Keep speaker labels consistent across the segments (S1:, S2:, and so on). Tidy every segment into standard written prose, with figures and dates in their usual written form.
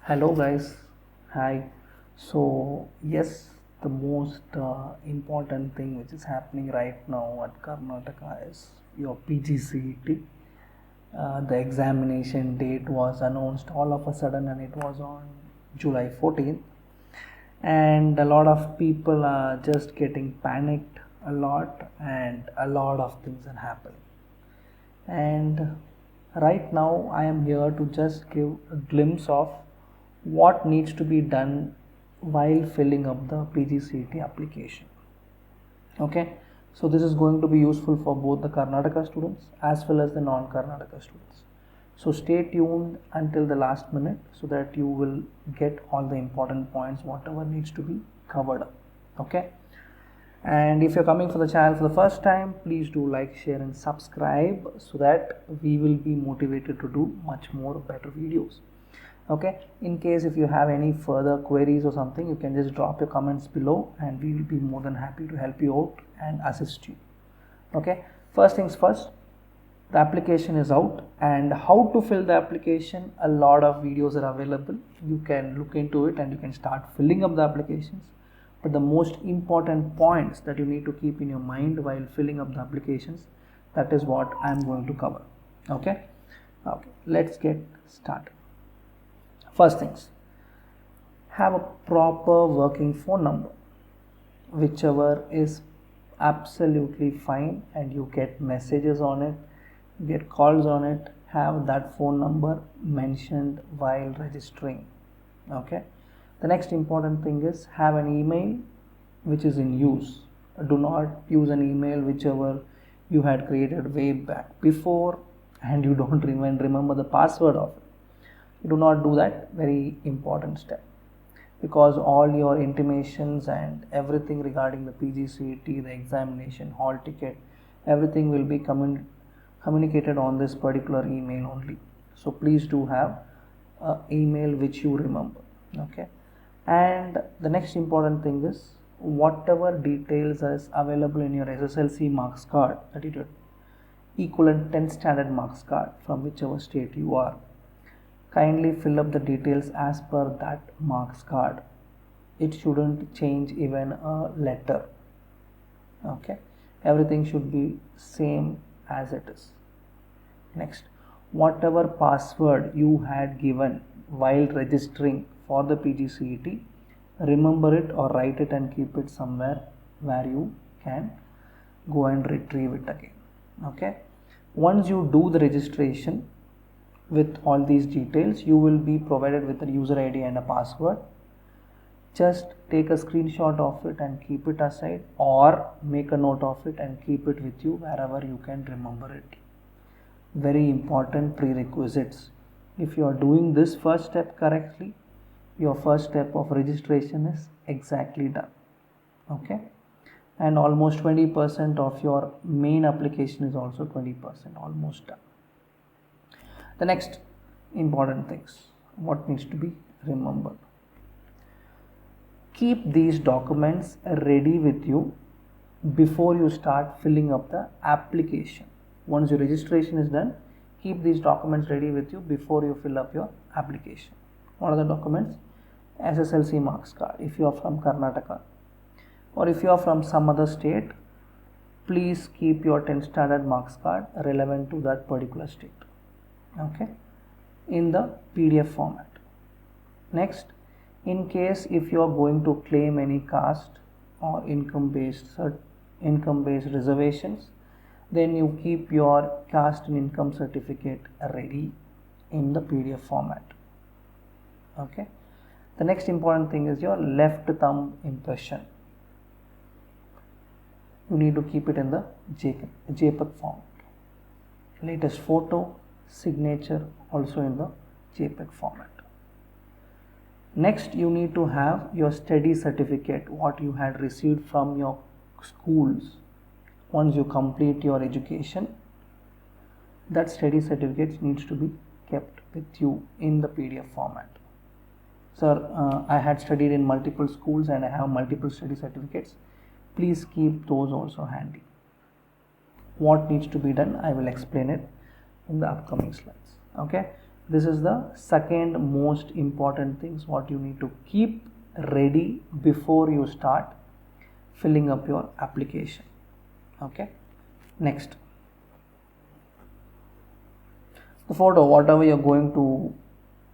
S1: Hello guys, hi. So yes, the most important thing which is happening right now at Karnataka is your PGCET. The examination date was announced all of a sudden and it was on July 14th, and a lot of people are just getting panicked a lot, and a lot of things are happening. And right now I am here to just give a glimpse of what needs to be done while filling up the PGCT application. Okay, so this is going to be useful for both the Karnataka students as well as the non-Karnataka students. So stay tuned until the last minute so that you will get all the important points, whatever needs to be covered up. Okay, and if you're coming for the channel for the first time, please do like, share and subscribe so that we will be motivated to do much more better videos. Okay, in case if you have any further queries or something, you can just drop your comments below and we will be more than happy to help you out and assist you. Okay, first things first, the application is out, and how to fill the application, a lot of videos are available. You can look into it and you can start filling up the applications. But the most important points that you need to keep in your mind while filling up the applications, that is what I am going to cover. Okay, let's get started. First things, have a proper working phone number, whichever is absolutely fine, and you get messages on it, you get calls on it, have that phone number mentioned while registering. Okay, the next important thing is have an email which is in use. Do not use an email whichever you had created way back before and you don't remember the password of it. Do not do that, very important step, because all your intimations and everything regarding the PGCET, the examination, hall ticket, everything will be communicated on this particular email only. So please do have an email which you remember. Okay, and the next important thing is whatever details is available in your SSLC marks card, that is your equivalent 10th standard marks card from whichever state you are, kindly fill up the details as per that marks card. It shouldn't change even a letter. Okay, everything should be same as it is. Next, whatever password you had given while registering for the PGCET, remember it or write it and keep it somewhere where you can go and retrieve it again. Okay, once you do the registration with all these details, you will be provided with a user ID and a password. Just take a screenshot of it and keep it aside, or make a note of it and keep it with you wherever you can remember it. Very important prerequisites. If you are doing this first step correctly, your first step of registration is exactly done. Okay, and almost 20% of your main application is also 20% almost done. The next important things, what needs to be remembered. Keep these documents ready with you before you start filling up the application. Once your registration is done, keep these documents ready with you before you fill up your application. What are the documents? SSLC marks card if you are from Karnataka, or if you are from some other state, please keep your 10th standard marks card relevant to that particular state. Okay, in the PDF format. Next, in case if you are going to claim any caste or income based reservations, then you keep your caste and income certificate ready in the PDF format. Okay, the next important thing is your left thumb impression. You need to keep it in the JPEG format. Latest photo, signature also in the JPEG format. Next, you need to have your study certificate, what you had received from your schools. Once you complete your education, that study certificate needs to be kept with you in the PDF format. Sir, I had studied in multiple schools and I have multiple study certificates. Please keep those also handy. What needs to be done, I will explain it in the upcoming slides. Okay, This is the second most important things what you need to keep ready before you start filling up your application. Okay, next, the photo whatever you're going to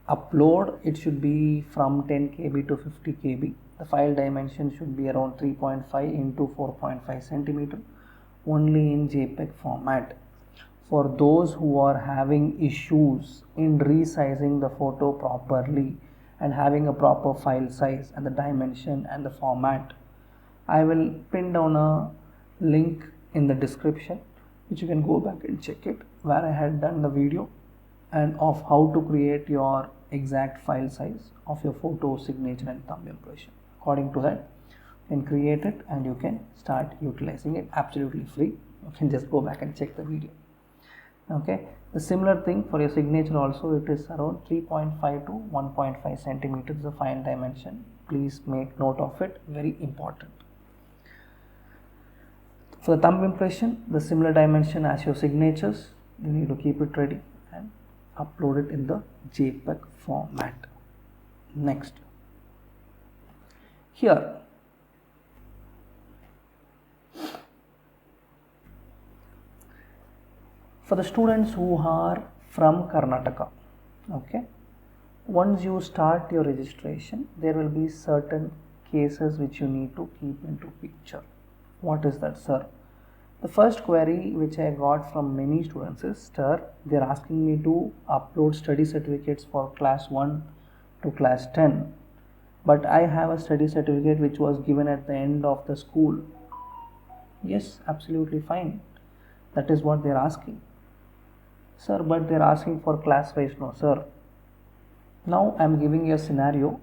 S1: upload, it should be from 10 KB to 50 KB. The file dimension should be around 3.5 into 4.5 centimeter, only in JPEG format. For those who are having issues in resizing the photo properly and having a proper file size and the dimension and the format, I will pin down a link in the description which you can go back and check it, where I had done the video and of how to create your exact file size of your photo, signature and thumb impression. According to that, you can create it and you can start utilizing it absolutely free. You can just go back and check the video. Okay, the similar thing for your signature also, it is around 3.5 to 1.5 centimeters the file dimension. Please make note of it, very important. For the thumb impression, the similar dimension as your signatures, you need to keep it ready and upload it in the JPEG format. Next, here for the students who are from Karnataka, okay, once you start your registration, there will be certain cases which you need to keep into picture. What is that, sir? The first query which I got from many students is, sir, they are asking me to upload study certificates for class 1 to class 10, but I have a study certificate which was given at the end of the school. Yes, absolutely fine. That is what they are asking. Sir, but they are asking for class wise. No, sir. Now I am giving you a scenario.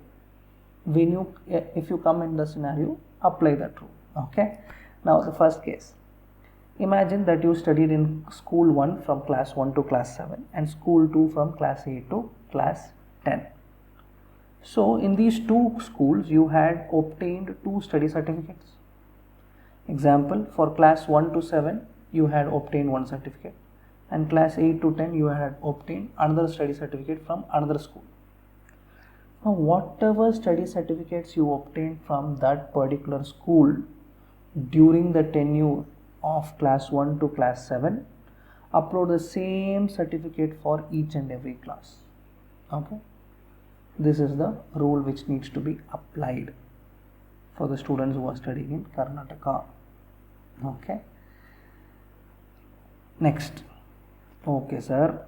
S1: If you come in the scenario, apply that rule. Okay. Now the first case. Imagine that you studied in school 1 from class 1 to class 7 and school 2 from class 8 to class 10. So in these two schools you had obtained 2 study certificates. Example, for class 1 to 7 you had obtained 1 certificate and class 8 to 10 you had obtained another study certificate from another school. Now whatever study certificates you obtained from that particular school during the tenure of class 1 to class 7, upload the same certificate for each and every class. Okay, this is the rule which needs to be applied for the students who are studying in Karnataka. Okay, next. Okay, sir,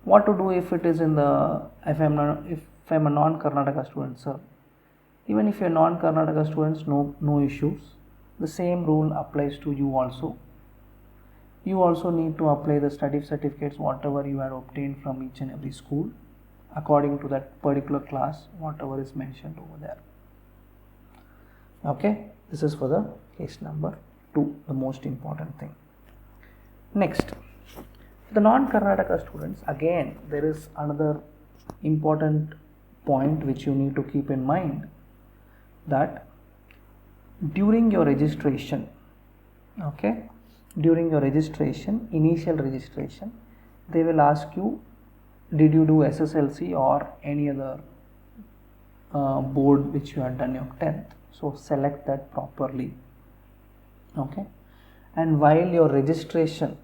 S1: what to do if it is in the if I'm a non-Karnataka student, sir? Even if you're non-Karnataka students, no issues. The same rule applies to you also. You also need to apply the study certificates whatever you had obtained from each and every school according to that particular class, whatever is mentioned over there. Okay, this is for the case number 2, the most important thing. Next, the non-Karnataka students, again there is another important point which you need to keep in mind, that during your registration, okay, during your registration, initial registration, they will ask you, did you do SSLC or any other board which you had done your 10th? So select that properly. Okay, and while your registration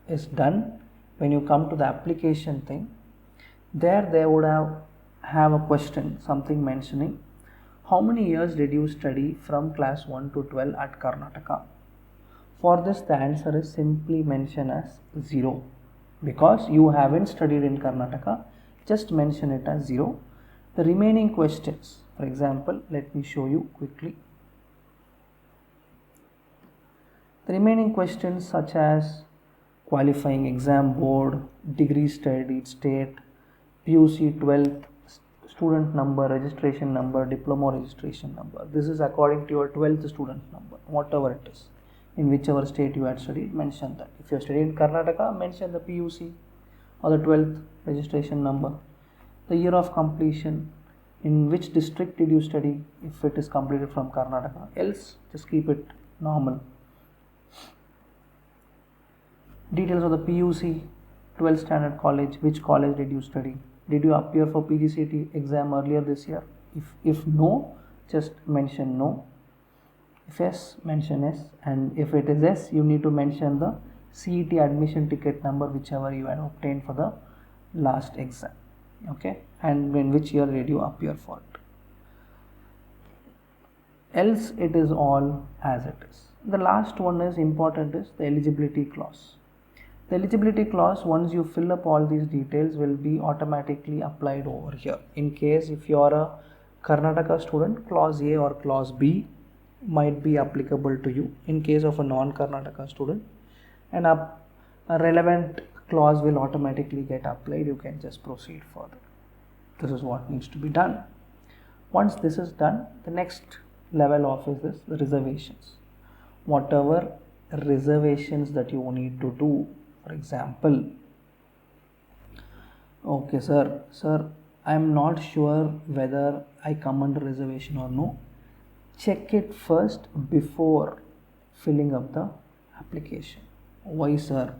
S1: is done, when you come to the application thing, there they would have a question, something mentioning, how many years did you study from class 1 to 12 at Karnataka? For this, the answer is simply mentioned as 0, because you haven't studied in Karnataka. Just mention it as 0. The remaining questions, for example, let me show you quickly. The remaining questions such as qualifying exam board, degree studied state, PUC 12th, student number, registration number, diploma registration number. This is according to your 12th student number, whatever it is. In whichever state you had studied, mention that. If you are studying in Karnataka, mention the PUC or the 12th registration number. The year of completion, in which district did you study if it is completed from Karnataka. Else, just keep it normal. Details of the PUC, 12th standard college, which college did you study? Did you appear for PGCT exam earlier this year? If no, just mention no. If yes, mention yes, and if it is yes, you need to mention the CET admission ticket number whichever you had obtained for the last exam. Okay, and in which year did you appear for it? Else it is all as it is. The last one is important, is the eligibility clause. The eligibility clause, once you fill up all these details, will be automatically applied over here. In case if you are a Karnataka student, clause A or clause B might be applicable to you. In case of a non-Karnataka student, and a relevant clause will automatically get applied. You can just proceed further. This is what needs to be done. Once this is done, the next level of is this, the reservations. Whatever reservations that you need to do. For example, okay sir, I am not sure whether I come under reservation or no. Check it first before filling up the application. Why sir?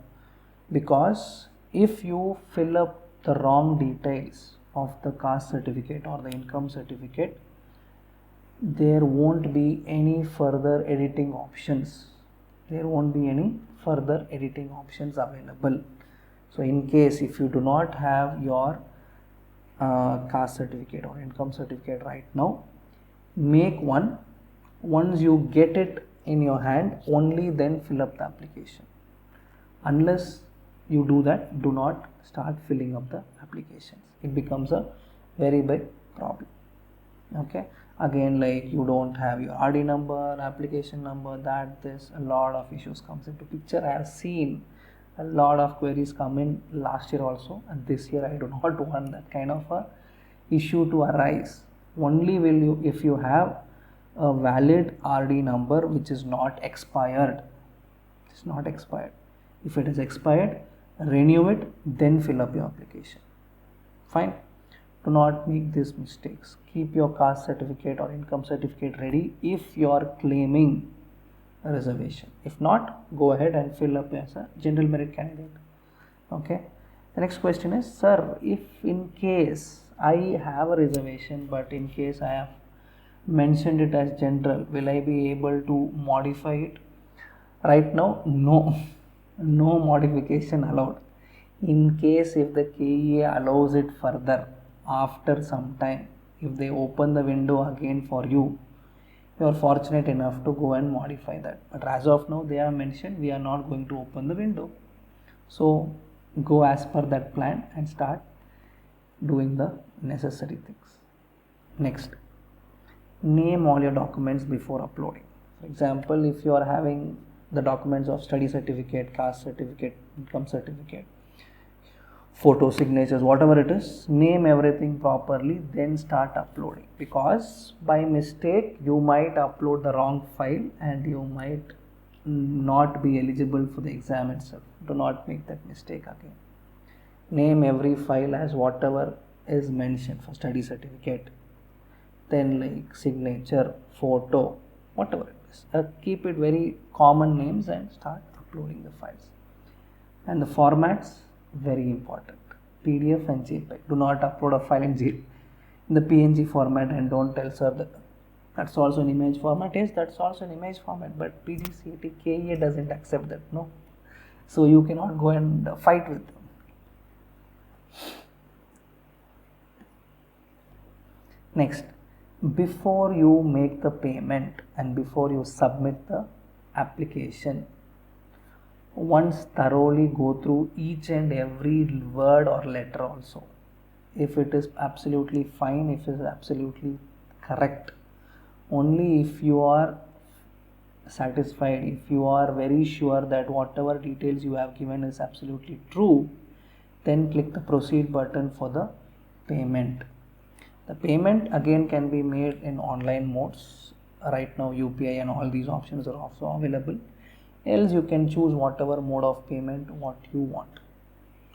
S1: Because if you fill up the wrong details of the caste certificate or the income certificate, there won't be any further editing options. There won't be any further editing options available. So in case if you do not have your caste certificate or income certificate right now, make one. Once you get it in your hand, only then fill up the application. Unless you do that, do not start filling up the applications. It becomes a very big problem. Okay, again, like you don't have your RD number, application number, this, a lot of issues comes into picture. I have seen a lot of queries come in last year also, and this year I do not want that kind of a issue to arise. Only will you, if you have a valid RD number which is not expired. It's not expired. If it is expired, renew it, then fill up your application. Fine. Do not make these mistakes. Keep your caste certificate or income certificate ready if you are claiming a reservation. If not, go ahead and fill up as a general merit candidate. Okay. The next question is, sir, if in case I have a reservation, but in case I have mentioned it as general, will I be able to modify it? Right now, no. No modification allowed. In case if the KEA allows it further, after some time, if they open the window again for you, you are fortunate enough to go and modify that. But as of now, they have mentioned we are not going to open the window. So go as per that plan and start doing the necessary things. Next, name all your documents before uploading. For example, if you are having the documents of study certificate, caste certificate, income certificate, photo, signatures, whatever it is, name everything properly, then start uploading. Because by mistake, you might upload the wrong file and you might not be eligible for the exam itself. Do not make that mistake again. Name every file as whatever is mentioned for study certificate. Then like signature, photo, whatever it is. Keep it very common names and start uploading the files. And the formats, very important. PDF and JPEG. Do not upload a file in the PNG format and don't tell sir that that's also an image format. Yes, that's also an image format, but PGCT KEA doesn't accept that. No. So you cannot go and fight with them. Next, before you make the payment and before you submit the application, once thoroughly go through each and every word or letter also. If it is absolutely fine, if it is absolutely correct, only if you are satisfied, if you are very sure that whatever details you have given is absolutely true, then click the proceed button for the payment. The payment again can be made in online modes. Right now UPI and all these options are also available. Else you can choose whatever mode of payment what you want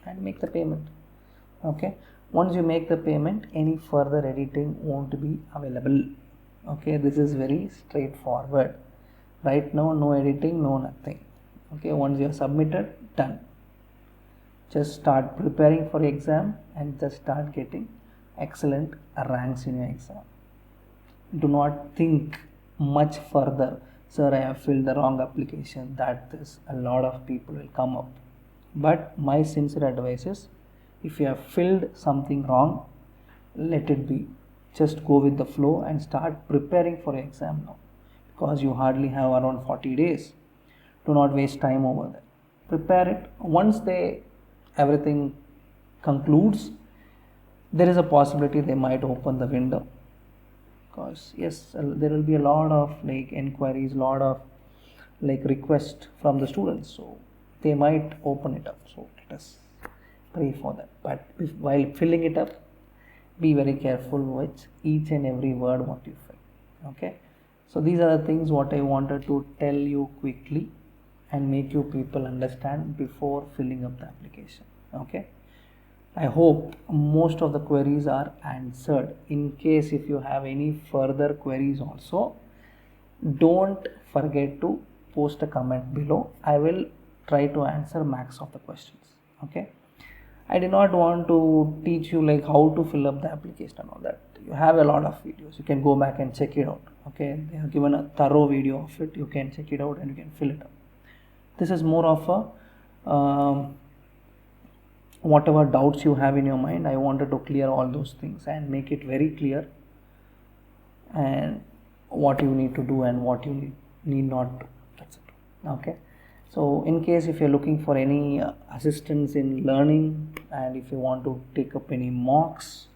S1: and make the payment. Okay. Once you make the payment, any further editing won't be available. Okay. This is very straightforward. Right now, no editing, no nothing. Okay. Once you have submitted, done. Just start preparing for exam and just start getting excellent ranks in your exam. Do not think much further, sir, I have filled the wrong application, that is a lot of people will come up. But my sincere advice is, if you have filled something wrong, let it be. Just go with the flow and start preparing for your exam now, because you hardly have around 40 days. Do not waste time over there. Prepare it. Once everything concludes, there is a possibility they might open the window, because yes, there will be a lot of like inquiries, lot of like requests from the students, so they might open it up. So let us pray for that. But while filling it up, be very careful with each and every word what you fill. Okay, so these are the things what I wanted to tell you quickly and make you people understand before filling up the application. Okay, I hope most of the queries are answered. In case if you have any further queries also, don't forget to post a comment below. I will try to answer max of the questions. Okay, I did not want to teach you like how to fill up the application and all that. You have a lot of videos, you can go back and check it out. Okay, they have given a thorough video of it, you can check it out and you can fill it up. This is more of a whatever doubts you have in your mind, I wanted to clear all those things and make it very clear, and what you need to do and what you need not to. That's it. Okay, so in case if you're looking for any assistance in learning, and if you want to take up any mocks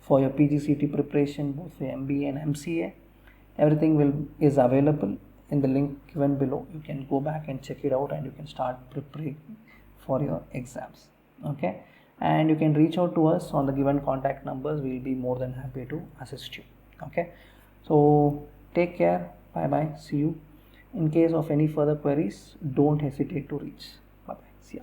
S1: for your PGCT preparation, both for MBA and MCA, everything is available in the link given below. You can go back and check it out and you can start preparing for your exams. Okay, and you can reach out to us on the given contact numbers. We'll be more than happy to assist you. Okay, so take care. Bye bye. See you. In case of any further queries, don't hesitate to reach. Bye bye. See ya.